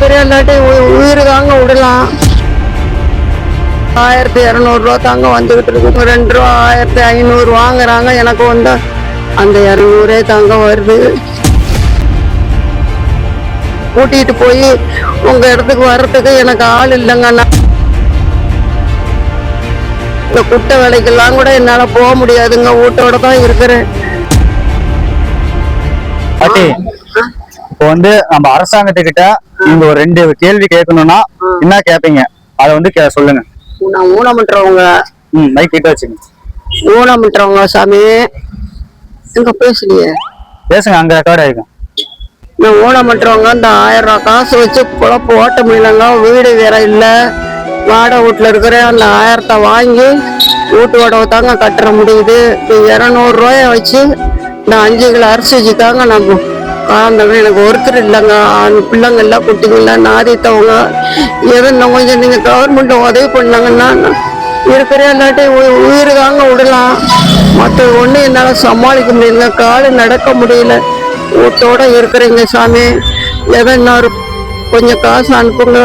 இருக்கிற இல்லாட்டி உயிர் தாங்க விடலாம். 1200 ரூபா தாங்க வந்துகிட்டு இருக்கு. 2 ரூபா 1500 வாங்குறாங்க. எனக்கு வந்தா அந்த 200 தாங்க வருது. கூட்டிட்டு போய் உங்க இடத்துக்கு வர்றதுக்கு எனக்கு ஆள் இல்லைங்க. இந்த குட்டை வேலைக்கெல்லாம் கூட என்னால போக முடியாதுங்க. வீட்டோட தான் இருக்கிறேன். பாட்டி, இப்போ நம்ம அரசாங்கத்துக்கிட்ட நீங்க ஒரு 2 கேள்வி கேட்கணும்னா என்ன கேட்பீங்க? அதை சொல்லுங்க. நான் ஊனமுற்றவங்க. மைக் கிட்ட வச்சுங்க. ஊனமுற்றவங்க சாமி. எங்க பேசலையே? பேசுங்க, அங்க ரெக்கார்ட் ஆயிருக்கும். நான் ஊனமுற்றவங்க. இந்த 1000 ரூபா காசு வச்சு குழப்ப ஓட்ட முடியலங்க. வீடு வேற இல்லை. வாடகை வீட்டுல இருக்கிறேன். அந்த 1000 வாங்கி வீட்டு வாடகை தாங்க கட்டுற முடியுது. 200 ரூபாய வச்சு இந்த 5 கிலோ அரிசி வச்சுக்காங்க நம்ம காந்தங்க. எனக்கு ஒருத்தர் இல்லைங்க. பிள்ளைங்க எல்லாம் குட்டிங்களா நாதித்தவங்க. இன்னும் கொஞ்சம் நீங்க கவர்மெண்ட் உதவி பண்ணாங்கன்னா இருக்கிற இல்லாட்டி உயிர் தாங்க விடலாம். மற்ற ஒண்ணு என்னால சமாளிக்க முடியல. காலு நடக்க முடியல. வீட்டோட இருக்கிறீங்க சாமி. இன்னொரு கொஞ்சம் காசு அனுப்புங்க.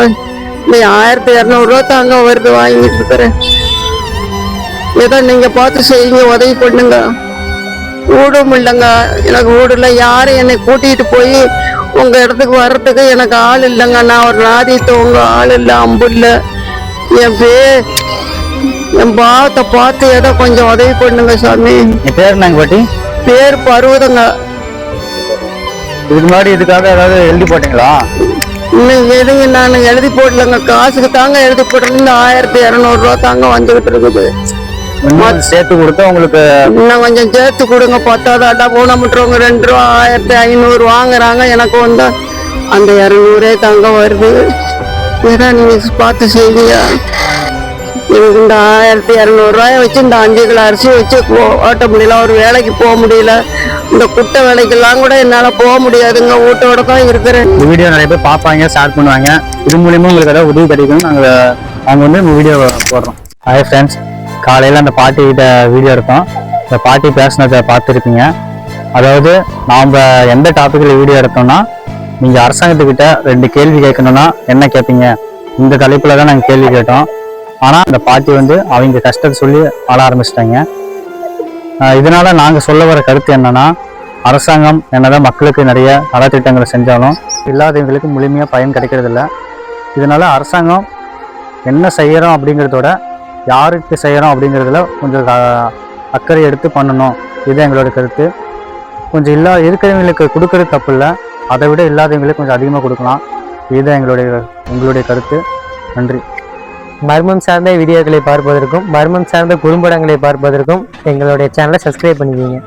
இந்த 1200 ரூபா தாங்க வருது வாங்கிட்டு இருக்கிறேன். நீங்க பார்த்து செய்யுங்க, உதவி பண்ணுங்க. வீடும் இல்லைங்க. எனக்கு வீடு இல்லை. யாரும் என்னை கூட்டிட்டு போய் உங்க இடத்துக்கு வர்றதுக்கு எனக்கு ஆள் இல்லைங்க. நான் ஒரு நாதித்தவங்க. ஆள் இல்லை, அம்பு இல்லை. என் பாவத்தை பார்த்து ஏதோ கொஞ்சம் உதவி பண்ணுங்க சாமி. பேர் நாங்க பாட்டி? பேர் பருவதங்க. இதுக்கு முன்னாடி இதுக்காக ஏதாவது எழுதி போட்டீங்களா? இன்னும் எதுங்க நான் எழுதி போடலங்க. காசுக்கு தாங்க எழுதி போடுறது. இந்த 1200 ரூபா தாங்க வந்துகிட்டு இருக்குது. சேர்த்து கொடுத்தா உங்களுக்கு இன்னும் கொஞ்சம் சேர்த்து கொடுங்க. 10 ஊனமுற்றவங்க 2 ரூபா 1500 வாங்குறாங்க. எனக்கு வந்தா அந்த 200 தாங்க வருது. இதான் நீங்க பார்த்து செய்வீங்க. எனக்கு இந்த 1200 ரூபாய வச்சு இந்த 5 கிலோ அரிசி வச்சு ஓட்ட முடியல. ஒரு வேலைக்கு போக முடியல. இந்த குட்டை வேலைக்கெல்லாம் கூட என்னால போக முடியாதுங்க. வீட்டோட தான் இருக்கிறேன். இந்த வீடியோ நிறைய பேர் பார்ப்பாங்க, ஷேர் பண்ணுவாங்க. இது மூலியமா உங்களுக்கு ஏதாவது உதவி கிடைக்கும். நாங்கள் வீடியோ போடுறோம். ஹாய் ஃப்ரெண்ட்ஸ், காலையில் அந்த பாட்டி கிட்ட வீடியோ இருக்கும். இந்த பாட்டி பேசினதை பார்த்துருப்பீங்க. அதாவது நாம் எந்த டாப்பிக்கில் வீடியோ எடுத்தோம்னா, நீங்கள் அரசாங்கத்துக்கிட்ட 2 கேள்வி கேட்கணும்னா என்ன கேட்பீங்க? இந்த தலைப்பில் தான் நாங்கள் கேள்வி கேட்டோம். ஆனால் அந்த பாட்டி அவங்க கஷ்டத்தை சொல்லி ஆள ஆரம்பிச்சிட்டாங்க. இதனால நாங்கள் சொல்ல வர கருத்து என்னன்னா, அரசாங்கம் என்னதான் மக்களுக்கு நிறைய நலத்திட்டங்களை செஞ்சாலும் இல்லாதவங்களுக்கு முழுமையாக பயன் கிடைக்கிறதில்ல. இதனால அரசாங்கம் என்ன செய்யறோம் அப்படிங்கிறதோட யாருக்கு செய்யறோம் அப்படிங்கிறதுல கொஞ்சம் அக்கறை எடுத்து பண்ணணும். இது எங்களோட கருத்து. கொஞ்சம் இருக்கிறவங்களுக்கு கொடுக்கறது தப்பு இல்லை. அதை விட இல்லாதவங்களுக்கு கொஞ்சம் அதிகமாக கொடுக்கலாம். இதுதான் எங்களுடைய கருத்து. நன்றி. மர்மம் சார்ந்த வீடியோக்களை பார்ப்பதற்கும் மர்மம் சார்ந்த குறும்படங்களை பார்ப்பதற்கும் எங்களுடைய சேனலை சப்ஸ்கிரைப் பண்ணிக்கோங்க.